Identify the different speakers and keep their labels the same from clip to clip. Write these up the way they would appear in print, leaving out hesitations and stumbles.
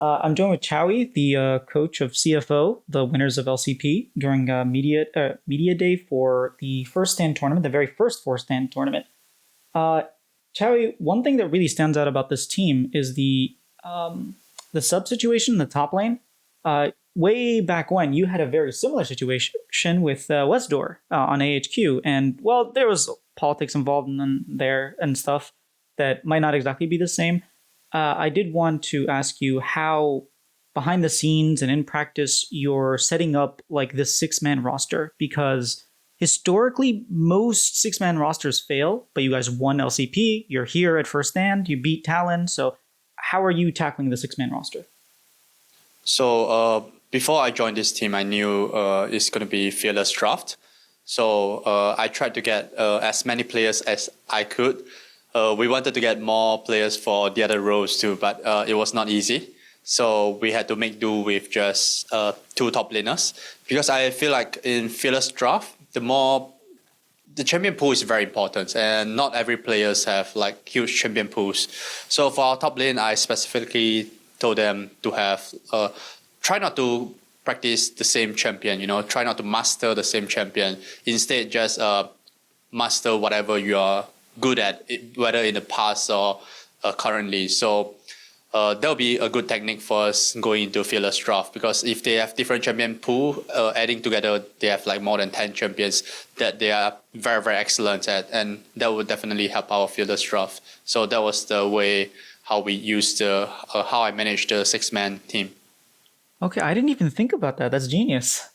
Speaker 1: I'm joined with Chawy, the coach of CFO, the winners of LCP, during media day for the first stand tournament, the very first four stand tournament. Uh, Chawy, one thing that really stands out about this team is the sub situation in the top lane. Way back when, you had a very similar situation with Westdoor on AHQ, and well, there was politics involved in there and stuff that might not exactly be the same. I did want to ask you how, behind the scenes and in practice, you're setting up like this six-man roster, because historically most six-man rosters fail, but you guys won LCP. You're here at first stand. You beat Talon. So, how are you tackling the six-man roster?
Speaker 2: So before I joined this team, I knew it's going to be Fearles draft. So I tried to get as many players as I could. We wanted to get more players for the other roles too, but it was not easy. So we had to make do with just two top laners, because I feel like in Fearless draft, the champion pool is very important, and not every players have like huge champion pools. So for our top lane, I specifically told them to have try not to practice the same champion. Try not to master the same champion. Instead, just master whatever you are good at, whether in the past or currently. So that'll be a good technique for us going into Fearless draft, because if they have different champion pool, adding together, they have like more than 10 champions that they are very, very excellent at, and that would definitely help our Fearless draft. So that was the way how we used how I managed the six-man team.
Speaker 1: Okay, I didn't even think about that. That's genius.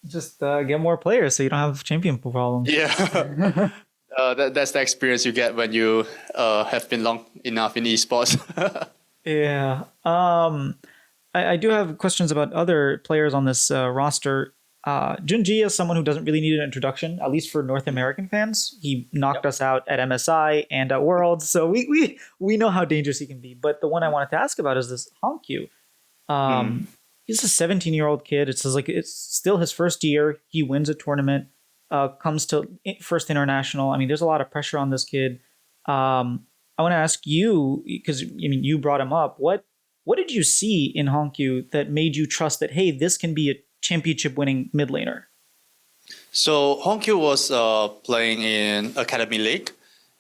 Speaker 1: Just get more players so you don't have champion pool problems.
Speaker 2: Yeah. That's the experience you get when you have been long enough in esports.
Speaker 1: Yeah. I do have questions about other players on this roster. Junji is someone who doesn't really need an introduction, at least for North American fans. He knocked us out at MSI and at Worlds, so we know how dangerous he can be. But the one I wanted to ask about is this Honkyu. He's a 17-year-old kid. It's still his first year. He wins a tournament. Comes to first international. I mean, there's a lot of pressure on this kid. I want to ask you, because you brought him up. What did you see in Honkyu that made you trust that, hey, this can be a championship-winning mid laner?
Speaker 2: So Honkyu was playing in Academy League,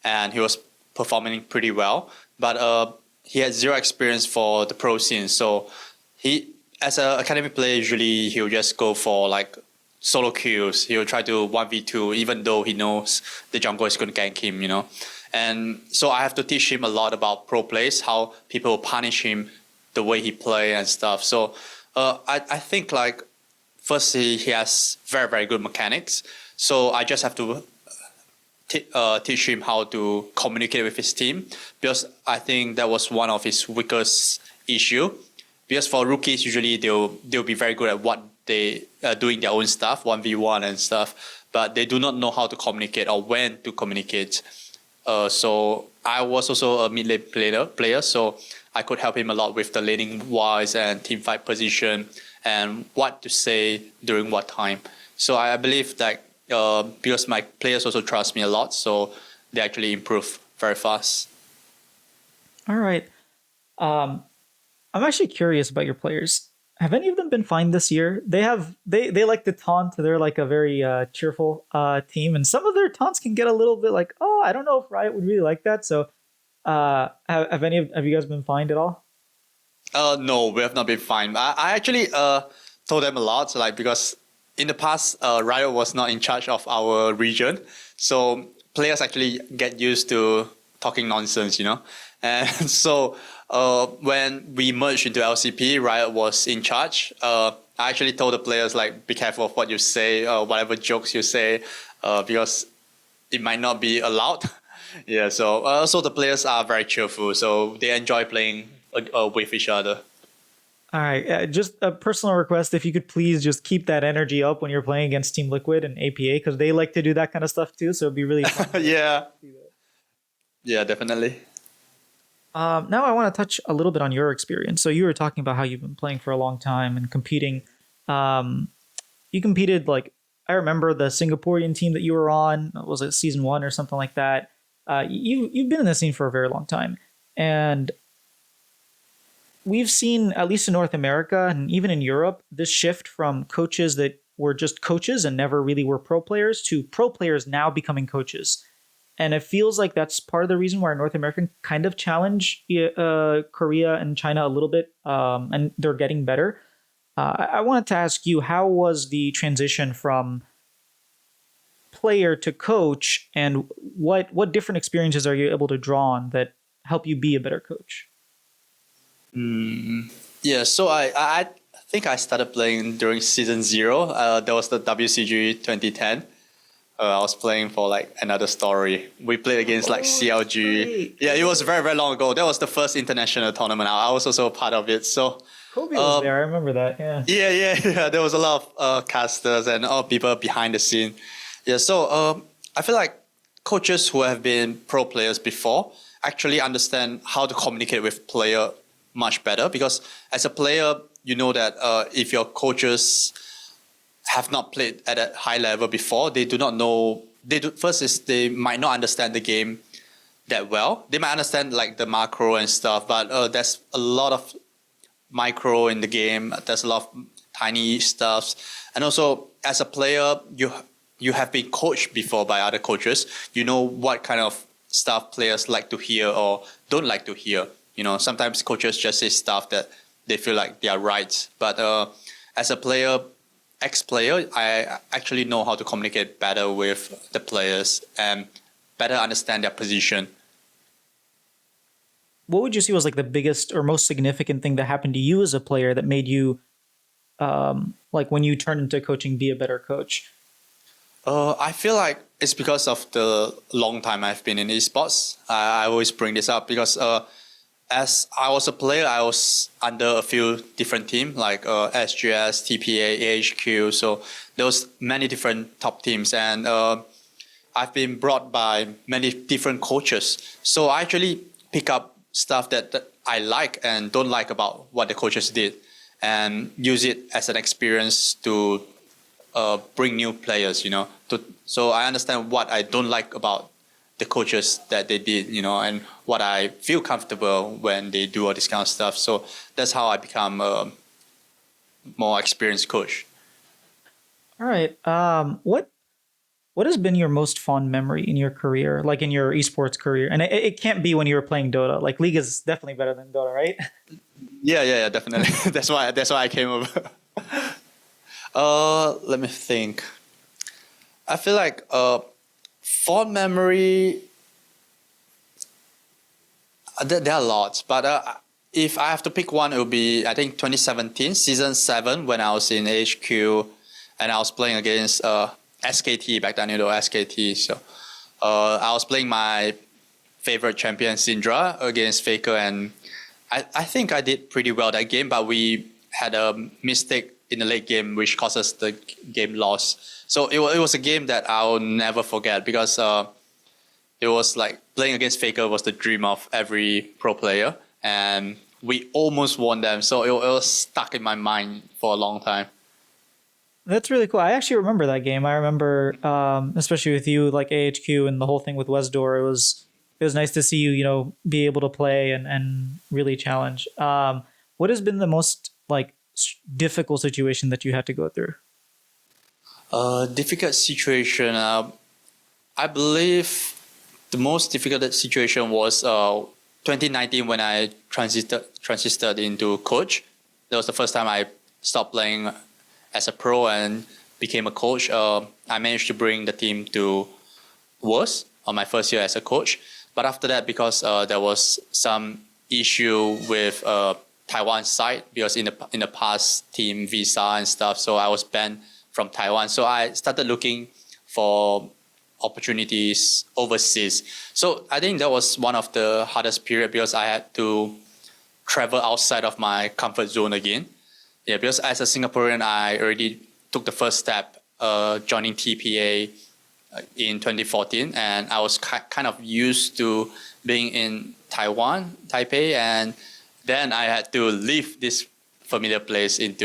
Speaker 2: and he was performing pretty well. But he had zero experience for the pro scene. So he, as an academy player, usually he'll just go for like solo kills. He'll try to 1v2, even though he knows the jungle is going to gank him, And so I have to teach him a lot about pro plays, how people punish him, the way he play and stuff. So I think like firstly, he has very, very good mechanics. So I just have to teach him how to communicate with his team, because I think that was one of his weakest issue. Because for rookies, usually they'll be very good at what they are doing their own stuff, 1v1 and stuff, but they do not know how to communicate or when to communicate. So I was also a mid lane player, so I could help him a lot with the laning wise and team fight position and what to say during what time. So I believe that because my players also trust me a lot, so they actually improve very fast.
Speaker 1: All right. I'm actually curious about your players. Have any of them been fine this year? They like to taunt. They're like a very cheerful team, and some of their taunts can get a little bit like, oh, I don't know if Riot would really like that. So, have you guys been fined at all?
Speaker 2: No, we have not been fined. I actually told them a lot, like, because in the past, Riot was not in charge of our region, so players actually get used to talking nonsense, And so when we merged into LCP, Riot was in charge. I actually told the players, like, be careful of what you say, whatever jokes you say, because it might not be allowed. Yeah, so also the players are very cheerful, so they enjoy playing with each other.
Speaker 1: All right, just a personal request: if you could please just keep that energy up when you're playing against Team Liquid and APA, because they like to do that kind of stuff too. So it'd be really fun.
Speaker 2: Yeah. Yeah, definitely.
Speaker 1: Now I want to touch a little bit on your experience. So you were talking about how you've been playing for a long time and competing. You competed, like, I remember the Singaporean team that you were on. Was it season 1 or something like that? You've been in the scene for a very long time, and we've seen, at least in North America and even in Europe, this shift from coaches that were just coaches and never really were pro players to pro players now becoming coaches. And it feels like that's part of the reason why North American kind of challenge Korea and China a little bit, and they're getting better. I wanted to ask you, how was the transition from player to coach, and what different experiences are you able to draw on that help you be a better coach?
Speaker 2: Yeah, so I think I started playing during season zero. That was the WCG 2010. I was playing for like Another Story. We played against like CLG. Yeah, it was very, very long ago. That was the first international tournament. I was also a part of it. So
Speaker 1: Kobe was there. I remember that. Yeah.
Speaker 2: yeah. There was a lot of casters and all people behind the scene. Yeah, so I feel like coaches who have been pro players before actually understand how to communicate with player much better, because as a player, you know that if your coaches have not played at a high level before, they do not know. First is they might not understand the game that well. They might understand like the macro and stuff, but there's a lot of micro in the game. There's a lot of tiny stuffs, and also as a player, you have been coached before by other coaches. You know what kind of stuff players like to hear or don't like to hear. You know, sometimes coaches just say stuff that they feel like they are right, but as a player, ex-player, I actually know how to communicate better with the players and better understand their position.
Speaker 1: What would you see was like the biggest or most significant thing that happened to you as a player that made you, like when you turned into coaching, be a better coach?
Speaker 2: I feel like it's because of the long time I've been in esports. I always bring this up because as I was a player, I was under a few different teams like SGS, TPA, AHQ. So there was many different top teams, and I've been brought by many different coaches. So I actually pick up stuff that I like and don't like about what the coaches did, and use it as an experience to bring new players. So I understand what I don't like about the coaches that they did, and what I feel comfortable when they do all this kind of stuff. So that's how I become a more experienced coach.
Speaker 1: All right. What has been your most fond memory in your career, like in your esports career? And it can't be when you were playing Dota. Like League is definitely better than Dota, right?
Speaker 2: Yeah, definitely. That's why I came over. Let me think. I feel like fond memory. There are lots, but if I have to pick one, it would be I think 2017 season 7 when I was in HQ and I was playing against SKT back then. SKT. So I was playing my favorite champion Syndra against Faker, and I think I did pretty well that game, but we had a mistake in the late game which caused us the game loss. So it was a game that I'll never forget, because it was like playing against Faker was the dream of every pro player, and we almost won them. So it was stuck in my mind for a long time.
Speaker 1: That's really cool. I actually remember that game. I remember, especially with you, like AHQ and the whole thing with Wesdor. It was nice to see you, be able to play and really challenge. What has been the most like difficult situation that you had to go through?
Speaker 2: Difficult situation. I believe the most difficult situation was 2019 when I transited into coach. That was the first time I stopped playing as a pro and became a coach. I managed to bring the team to worse on my first year as a coach. But after that, because there was some issue with Taiwan side, because in the past team visa and stuff, so I was banned from Taiwan. So I started looking for opportunities overseas. So I think that was one of the hardest period, because I had to travel outside of my comfort zone again. Yeah, because as a Singaporean, I already took the first step joining TPA in 2014, and I was kind of used to being in Taiwan, Taipei, and then I had to leave this familiar place and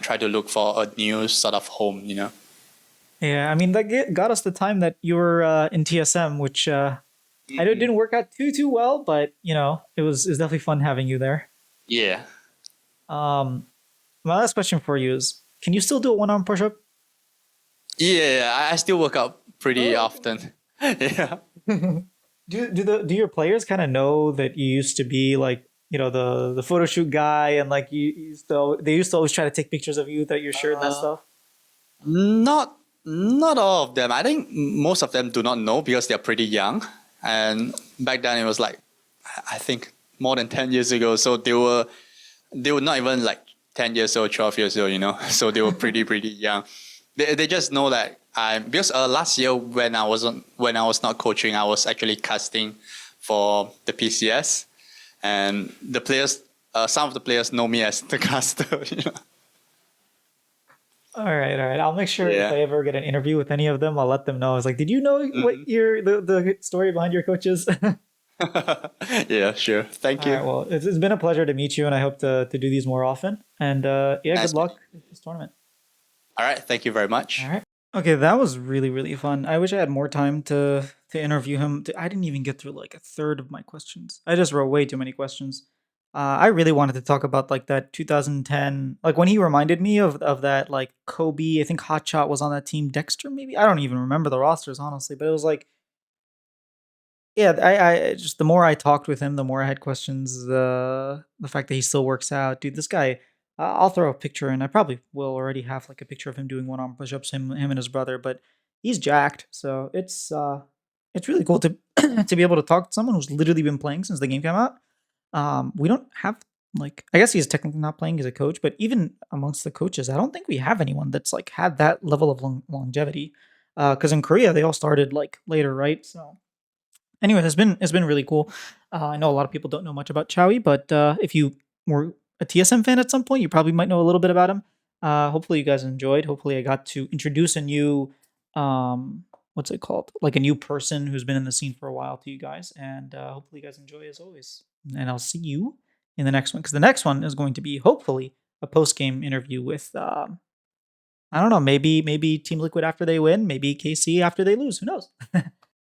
Speaker 2: try to look for a new sort of home.
Speaker 1: Yeah, I mean that got us the time that you were in TSM, which I know it didn't work out too well, but it was definitely fun having you there.
Speaker 2: Yeah.
Speaker 1: Um, my last question for you is: can you still do a one-arm push-up?
Speaker 2: Yeah, I still work out pretty
Speaker 1: Oh,
Speaker 2: often. Yeah.
Speaker 1: okay. Do your players kind of know that you used to be like the photo shoot guy and like you used to they used to always try to take pictures of you without your shirt and that
Speaker 2: Uh,
Speaker 1: stuff?
Speaker 2: not not all of them. I think most of them do not know because they're pretty young. And back then it was like I think more than 10 years ago. So they were not even like 10 years old, 12 years old, you know. So they were pretty young. They just know that I because last year when I was not coaching, I was actually casting for the PCS, and the players, some of the players know me as the caster. You know?
Speaker 1: All right. I'll make sure if
Speaker 2: Yeah.
Speaker 1: I ever get an interview with any of them, I'll let them know. I was like, did you know what
Speaker 2: Hmm.
Speaker 1: the story behind your coaches? All
Speaker 2: Yeah, sure. Thank you.
Speaker 1: right. Well, it's been a pleasure to meet you, and I hope to do these more often. And yeah, good
Speaker 2: Nice
Speaker 1: luck
Speaker 2: meeting you.
Speaker 1: with this tournament.
Speaker 2: All right. Thank you very
Speaker 1: All
Speaker 2: much.
Speaker 1: right. Okay, that was really fun. I wish I had more time to interview him. I didn't even get through like a third of my questions. I just wrote way too many questions. I really wanted to talk about like that 2010, like when he reminded me of that like Kobe. I think Hotshot was on that team. Dexter, maybe I don't even remember the rosters honestly, but it was like yeah. I just the more I talked with him, the more I had questions. The fact that he still works out, dude. This guy. I'll throw a picture in. I probably will already have like a picture of him doing one arm push ups. Him and his brother, but he's jacked. So it's really cool to to be able to talk to someone who's literally been playing since the game came out. We don't have like I guess he's technically not playing as a coach, but even amongst the coaches, I don't think we have anyone that's like had that level of longevity. Because in Korea they all started like later, right? So anyway, it's been really cool. I know a lot of people don't know much about Chawy, but if you were a TSM fan at some point, you probably might know a little bit about him. Hopefully, you guys enjoyed. Hopefully, I got to introduce a new, what's it called? Like a new person who's been in the scene for a while to you guys, and hopefully, you guys enjoy as always. And I'll see you in the next one because the next one is going to be hopefully a post game interview with I don't know, maybe Team Liquid after they win, maybe KC after they lose. Who knows?